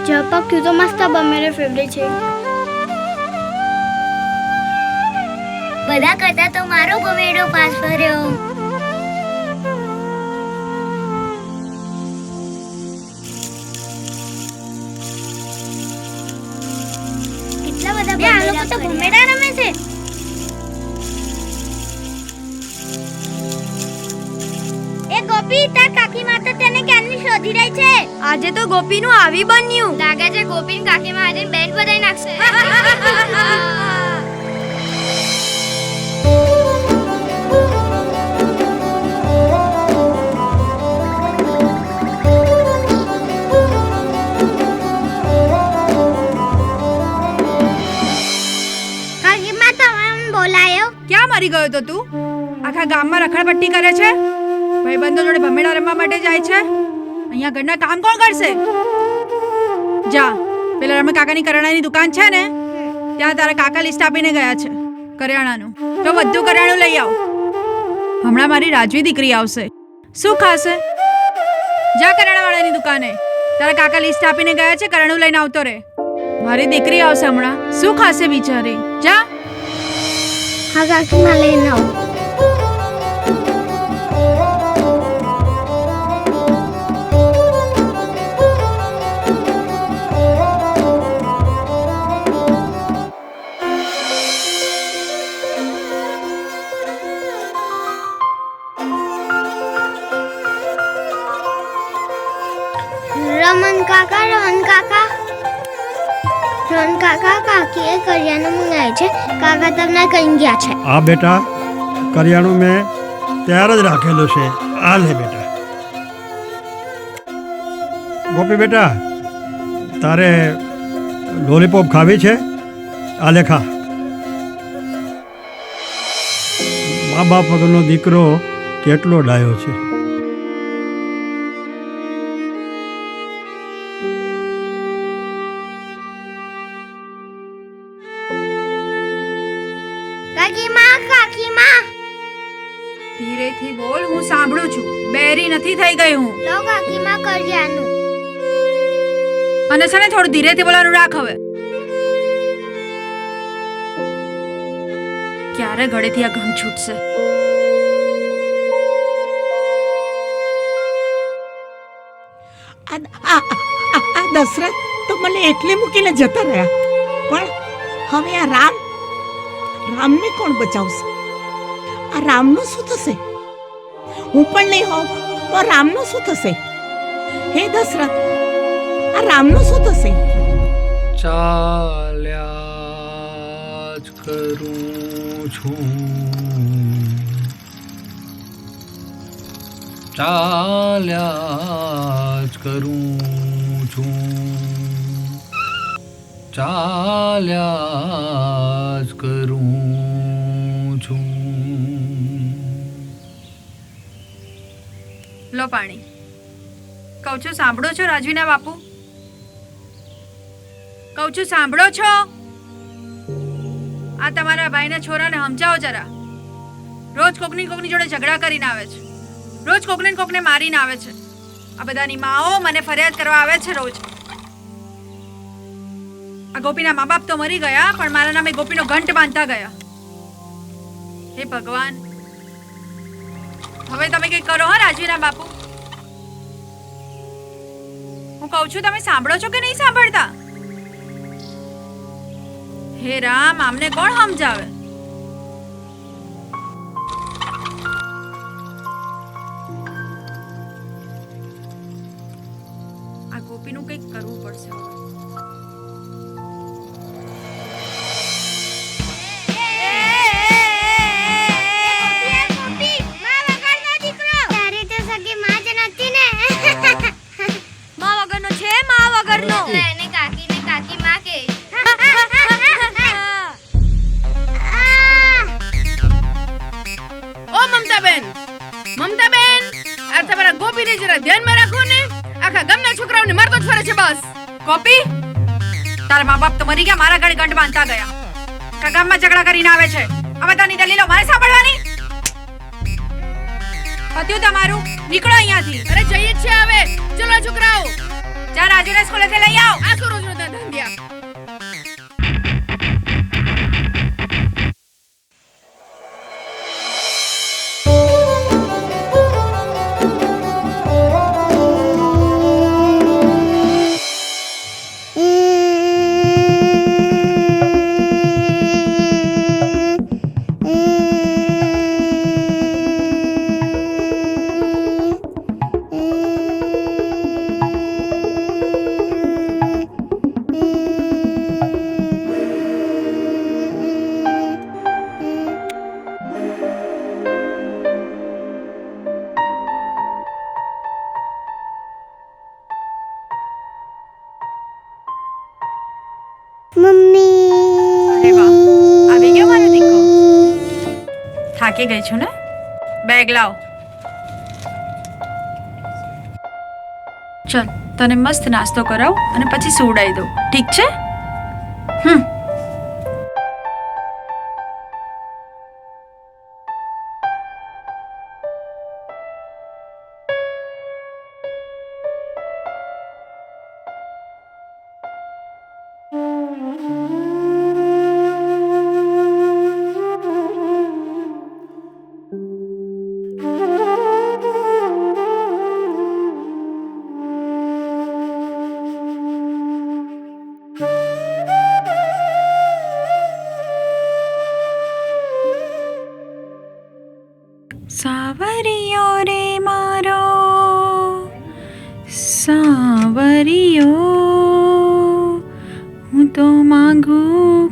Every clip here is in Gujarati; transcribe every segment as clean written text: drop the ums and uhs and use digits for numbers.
जपा क्यों तो मस्त अब मेरे फेवरेट है બધા કરતા તો મારો ભમેડો પાસ કર્યો. કેટલા બધા આ લોકો તો ભમેડા રમે છે. એ ગોપી તાર કાકી માતા તને ક્યાંની શોધી રહી છે. આજે તો ગોપીનું આવી બન્યું. લાગે છે ગોપીન કાકી માં આજે બેન્ડ બજાઈ નાખશે. ક્યાં મરી ગયો તો તું? આખા ગામમાં રખડપટ્ટી કરે છે, ભાઈબંધો જોડે ભમેડા રમવા માટે જાય છે. અહીંયા ઘરના કામ કોણ કરશે? જા, પેલા રમે કાકાની કરિયાણાની દુકાન છે ને, ત્યાં તારા કાકા લિસ્ટ આપીને ગયા છે કરિયાણાનું. તો બધું કરિયાણું લઈ આવ. હમણાં મારી રાજવી દીકરી આવશે. શું ખાશે? જા કરિયાણાવાળાની દુકાને, તારા કાકા લિસ્ટ આપીને ગયા છે, કરિયાણું લઈને આવતો રે. મારી દીકરી આવશે હમણાં. શું ખાશે બિચારી? જા. હા કાકી માં લઈને આવ. રમન કાકા કાકીએ કરિયાણું મંગાવ્યું છે. કાકા તમને કઈ ગયા છે? આ બેટા કરિયાણું મેં તૈયાર જ રાખેલું છે. આ લે બેટા. ગોપી બેટા, તારે લોલીપોપ ખાવી છે? આ લે ખા. મા બાપ વગરનો દીકરો કેટલો ડાયો છે. ધીરેથી બોલ, હું સાંભળું છું. બેરી નથી થઈ ગઈ હું. લો કાકી માં કરિયાણું. અને છે ને થોડું ધીરેથી બોલવાનું રાખ હવે. ક્યારે ગળેથી આ ગમ છૂટશે? આ દશરથ તો મને એટલે મૂકીને જતા રહ્યા, પણ હવે આ રામને કોણ બચાવશે? આ રામનું શું થશે? હું પણ નહીં હોઉં તો રામનું શું થશે? હે દશરથ, આ રામનું શું થશે? ચાલ્યા જ કરું છું, ચાલ્યા જ કરું છું, ચાલ્યા જ કરું છું. લો પાણી. કહું છું સાંભળો છો રાજવીના બાપુ? કહું છું સાંભળો છો? આ તમારા ભાઈના છોરાને સમજાવો જરા. રોજ કોકની જોડે ઝઘડા કરીને આવે છે, રોજ કોકને મારીને આવે છે. આ બધાની માઓ મને ફરિયાદ કરવા આવે છે રોજ. આ ગોપીના મા બાપ તો મરી ગયા, પણ મારા નામે ગોપીનો ઘંટ બાંધતા ગયા. હે ભગવાન, હવે તમે કંઈક કરો હો રાજવીના બાપુ. હું કહું છું તમે સાંભળો છો કે નહીં સાંભળતા? હે રામ, આમને કોણ સમજાવે? આ ગોપીનું કંઈક કરવું પડશે. મમતાબેન, આ તમારા ગોપીને જરા ધ્યાનમાં રાખો ને. આખા ગામના છોકરાઓને મારતો જ ફરે છે બસ. ગોપી, તારા મા બાપ તો મરી ગયા, મારા ઘરે ગંઠ બાંધતા ગયા. આખા ગામમાં ઝઘડા કરીને આવે છે. આ બધાની દલીલો મારે સાંભળવાની? પત્યું તમારું, નીકળો અહીંયાથી. અરે જઈએ જ છે હવે. ચલો છોકરાઓ, જા રાજુને સ્કૂલેથી લઈ આવ. આ શું રોજ રોજ ધંધિયા? મમ્મી અરે વાહ, આવી ગયો મારો દીકરો. થાકી ગઈ છું ને? બેગ લાવ. ચલ, તને મસ્ત નાસ્તો કરાવ અને પછી સુવડાવી દઉં, ઠીક છે? સાવરિયો રે મારો સાવરિયો, હું તો માંગુ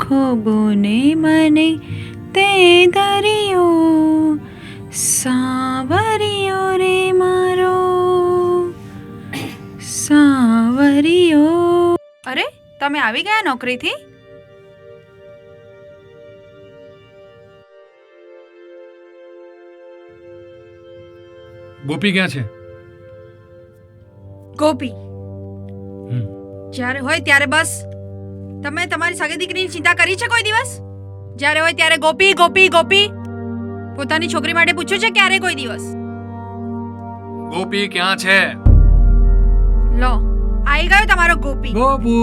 ખોબોને મને તે દરિયો. સાવરિયો રે મારો સાવરિયો. અરે, તમે આવી ગયા નોકરીથી? ગોપી ક્યાં છે? ગોપી જ્યારે હોય ત્યારે બસ. તમે તમારી સગી દીકરીની ચિંતા કરી છે કોઈ દિવસ? જ્યારે હોય ત્યારે ગોપી ગોપી ગોપી. પોતાની છોકરી માટે પૂછ્યું છે ક્યારે કોઈ દિવસ? ગોપી ક્યાં છે? લો, આવી ગયો તમારો ગોપી. ગોપુ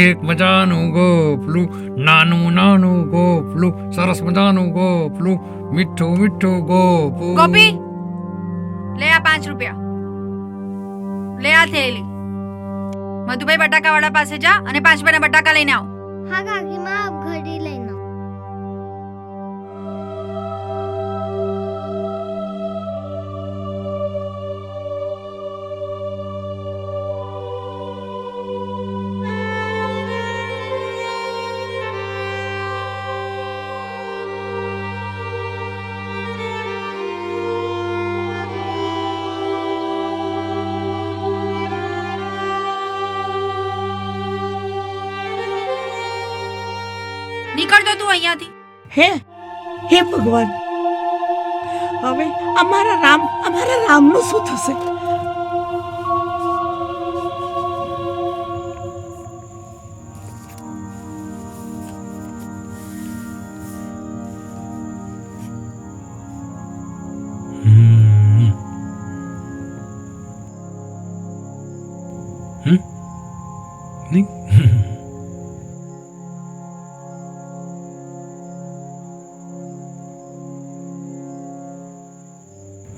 એક મજાનું ગોપલું, નાનું નાનું ગોપલું, સરસ મજાનું ગોપલું, મીઠું મીઠું ગોપુ. ગોપી, લે આ 5 રૂપિયા. લે આ થેલી. મધુભાઈ બટાકાવાળા પાસે જા અને 5 રૂપિયાના બટાકા લઈને આવ. હા કાકી, માં આપ ઘડી લઈને આવો. નીકળ તો તું અહીંયાથી. હે હે ભગવાન, હવે અમારા રામનું શું થશે?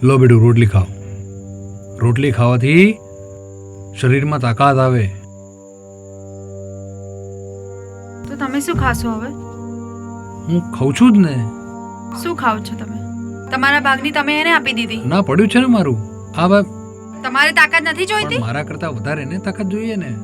લો બેટું, રોટલી ખાઓ. રોટલી ખાવાથી શરીરમાં તાકાત આવે. તો તમે શું ખાશો હવે? હું ખાઉં છું જ ને. શું ખાવ છો તમે? તમારા ભાગની તમે એને આપી દીધી. ના, પડ્યું છે ને મારું. આ બાપ, તમારે તાકાત નથી જોઈતી? મારા કરતા વધારે ને તાકાત જોઈએ ને.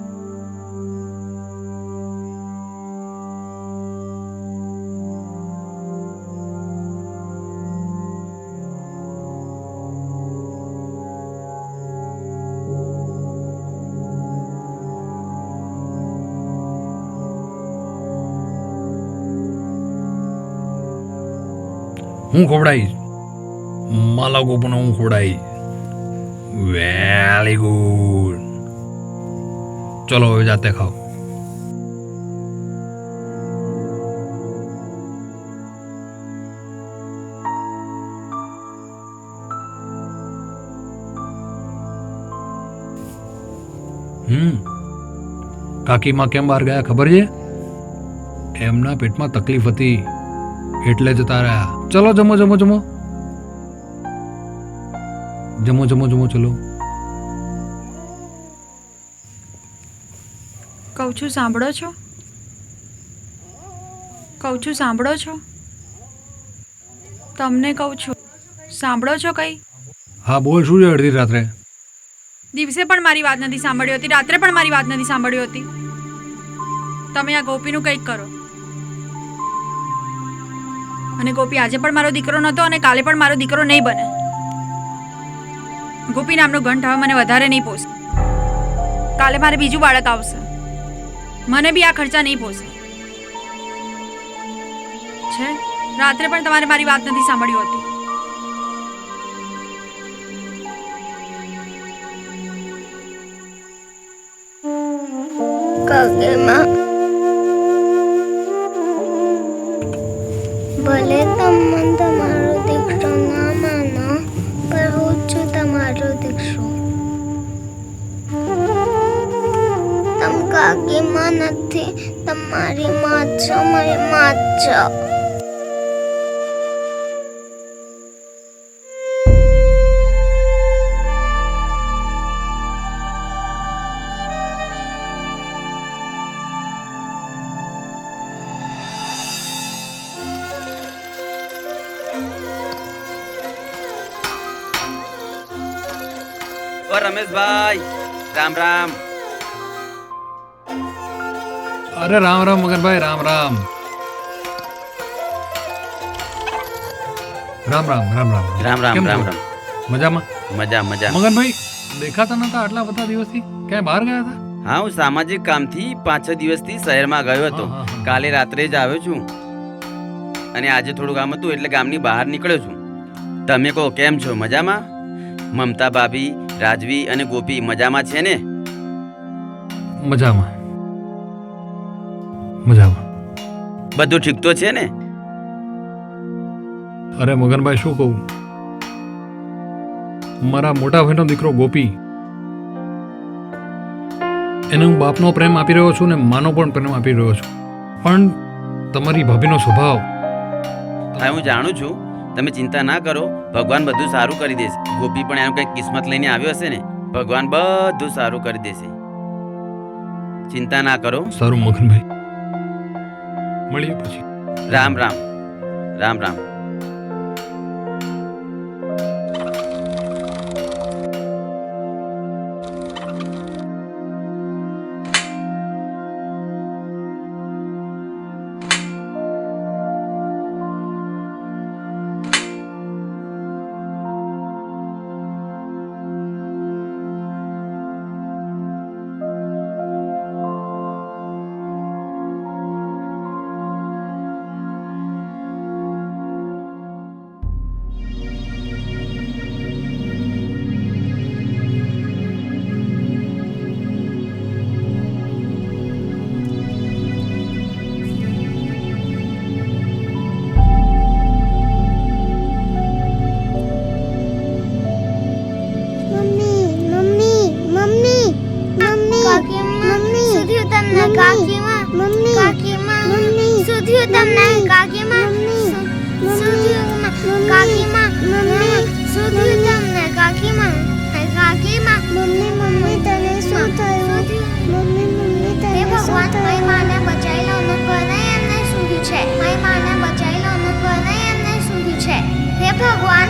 હું ખવડાવીશ. માલા ગોપને હું ખવડાવીશ. Very good. ચલો હવે જાતે ખાઓ. કાકીમાં કેમ બહાર ગયા ખબર છે? એમના પેટમાં તકલીફ હતી એટલે જતા રહ્યા. ચલો જમો જમો જમો જમો જમો જમો ચલો. કહું છું સાંભળો છો? કહું છું સાંભળો છો? તમને કહું છું સાંભળો છો કંઈ? હા બોલ, શું છે અડધી રાત્રે? દિવસે પણ મારી વાત નથી સાંભળી હતી, રાત્રે પણ મારી વાત નથી સાંભળી હતી. તમે આ ગોપીનું કંઈક કરો. અને ગોપી આજે પણ મારો દીકરો નહોતો અને કાલે પણ મારો દીકરો નહીં બને. ગોપી નામનો ઘંટ હવે મને વધારે નહીં પોસે. કાલે મારે બીજું બાળક આવશે. મને બી આ ખર્ચા નહીં પોસે છે. રાત્રે પણ તમારે મારી વાત નથી સાંભળ્યું હતી. કાકીમાં, ભલે તમે તમારો દીકરો ના માનો, પણ હું છું તમારો દીકરો. તમ કાકીમાં નથી, તમારી માં છો, મારી માં છો. ઓ રમેશભાઈ, રામ રામ. અરે રામ રામ મગનભાઈ, રામ રામ. રામ રામ રામ રામ રામ રામ કેમ રામ છો? રામ. મજામાં? મજા મજા. મગનભાઈ દેખાતા નતા આટલા બધા દિવસથી, ક્યાંય બહાર ગયા હતા? હા, હું સામાજિક કામથી 5-6 દિવસથી શહેરમાં ગયો હતો. હા, હા, હા. કાલે રાત્રે જ આવ્યો છું અને આજે થોડું કામ હતું એટલે ગામની બહાર નીકળ્યો છું. તમે કહો કેમ છો? મજામાં? મમતા ભાભી, રાજવી અને ગોપી મજામાં છે ને? મજામાં મજામાં. બધું ઠીક તો છે ને? અરે મગનભાઈ શું કહું, મારા મોટા ભાઈનો દીકરો ગોપી, એને હું બાપનો પ્રેમ આપી રહ્યો છું ને માનો પણ પ્રેમ આપી રહ્યો છું, પણ તમારી ભાભીનો સ્વભાવ. હા, હું જાણું છું. તમે ચિંતા ના કરો, ભગવાન બધું સારું કરી દેશે. ગોપી પણ એનું કંઈક કિસ્મત લઈને આવ્યો હશે ને, ભગવાન બધું સારું કરી દેશે. ચિંતા ના કરો. સારું મગનભાઈ, મળીએ પછી. રામ રામ રામ રામ. ભગવાન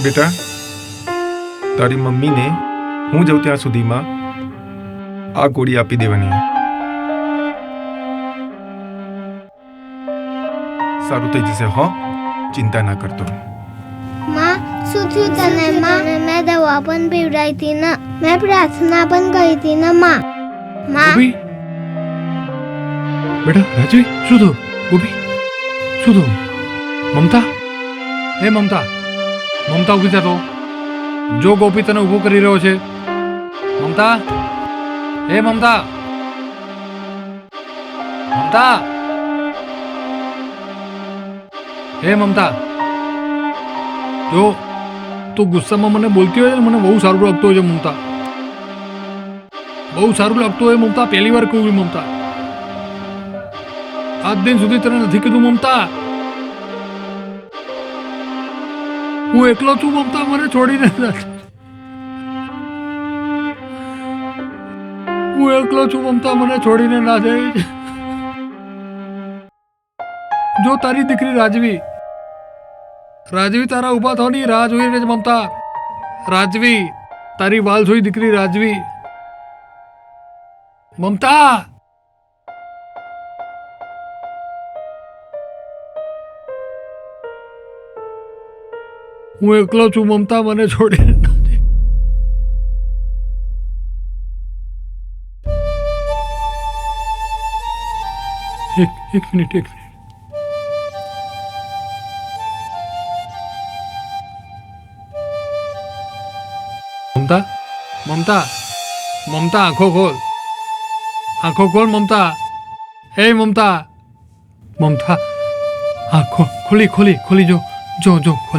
બેટા, તારી મમ્મીને હું જઉં ત્યાં સુધીમાં આ ગોળી આપી દેવાની. સારું થઈ જશે હો, ચિંતા ના કરતો. માં શું થયું તને? માં મેં દવા પણ પીવડાવી હતી ને, મેં પ્રાર્થના પણ કરી હતી ને માં. માં ગોપી બેટા, રાજવી શું થયું? ગોપી શું થયું? મમતા, હે મમતા, મમતા ઊભી થા તો. જો ગોપી તને ઊભો કરી રહ્યો છે. મમતા, હે મમતા, મમતા, હે મમતા. જો તું ગુસ્સામાં મને બોલતી હોય ને, મને બહુ સારું લાગતું હોય છે મમતા, બહુ સારું લાગતું હોય મમતા. પહેલી વાર કહું છું મમતા, આજ દિન સુધી તને નથી કીધું મમતા. હું એકલો છું મમતા, મને છોડીને હું એકલો છું મમતા, મને છોડીને ના જાય. જો તારી દીકરી રાજવી, રાજવી તારા ઊભા થવાની રાહ જોઈ રહી છે મમતા. રાજવી, તારી વાલ જોઈ દીકરી રાજવી. મમતા, હું એકલો છું મમતા, મને છોડીને ના જાય. એક મિનિટ. મમતા, મમતા, મમતા, આંખો ખોલ, આંખો ખોલ મમતા. હે મમતા, મમતા, આંખો ખોલી જો ખોલી,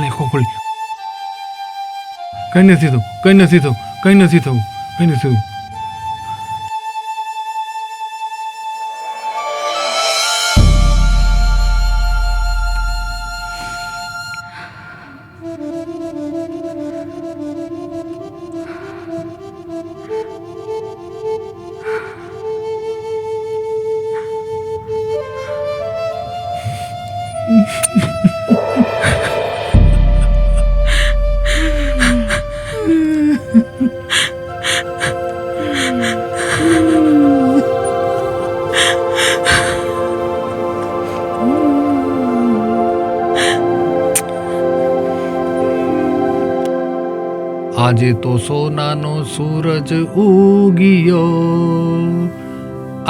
આંખો ખોલી. કઈ નથી થયું, કઈ નથી થયું, કઈ નથી થયું, કઈ નથી થયું. આજે તો સોનાનો સૂરજ ઉગ્યો,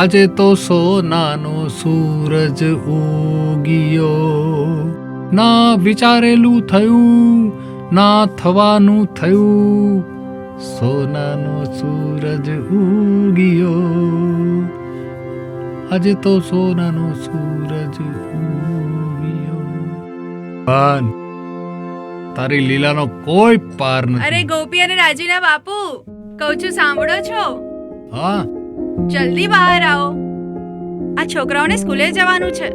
આજે તો સોનાનો સૂરજ ઉગ્યો. ના વિચારેલું થયું, ના થવાનું થયું, સોનાનો સૂરજ ઉગ્યો. આજે તો સોનાનો સૂરજ ઉગ્યો. પાન, તારી લીલાનો કોઈ પાર નથી. અરે ગોપી અને રાજીના બાપુ, કહું છું સાંભળો છો? હા, જલ્દી બહાર આવો. આ છોકરાઓને સ્કૂલે જવાનું છે,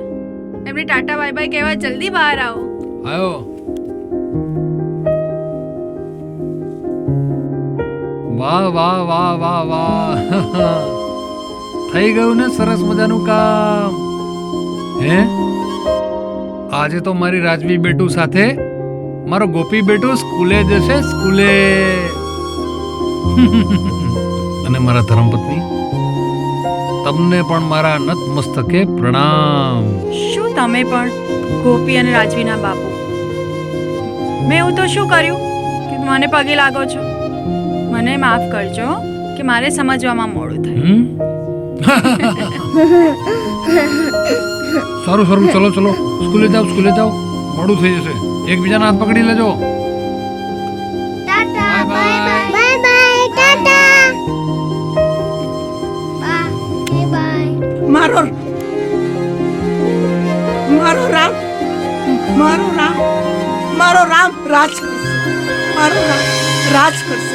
એમને ટાટા બાય બાય કહેવા જલ્દી બહાર આવો. આયો. વાહ વાહ વાહ વાહ વાહ. થઈ ગયું ને સરસ મજાનું કામ. હે, આજે તો મારી રાજવી બેટુ સાથે મારો ગોપી બેટુ સ્કૂલે જશે, સ્કૂલે. અને મારા ધર્મપત્ની, તમને પણ મારા નત મસ્તકે પ્રણામ. શું તમે પણ ગોપી અને રાજવીના બાપુ? મેં એવું તો શું કર્યું કે મને પગે લાગો છો? મને માફ કરજો કે મારે સમજવામાં મોડું થયું. સારું સારું, ચલો ચલો, સ્કૂલે જાઓ, સ્કૂલે જાઓ, મોડું થઈ જશે. એકબીજાના હાથ પકડી લેજો. Tata bye bye. Bye bye, Tata bye bye. મારો રામ, મારો રામ રાજ કરશે, મારો રામ રાજ કરશે.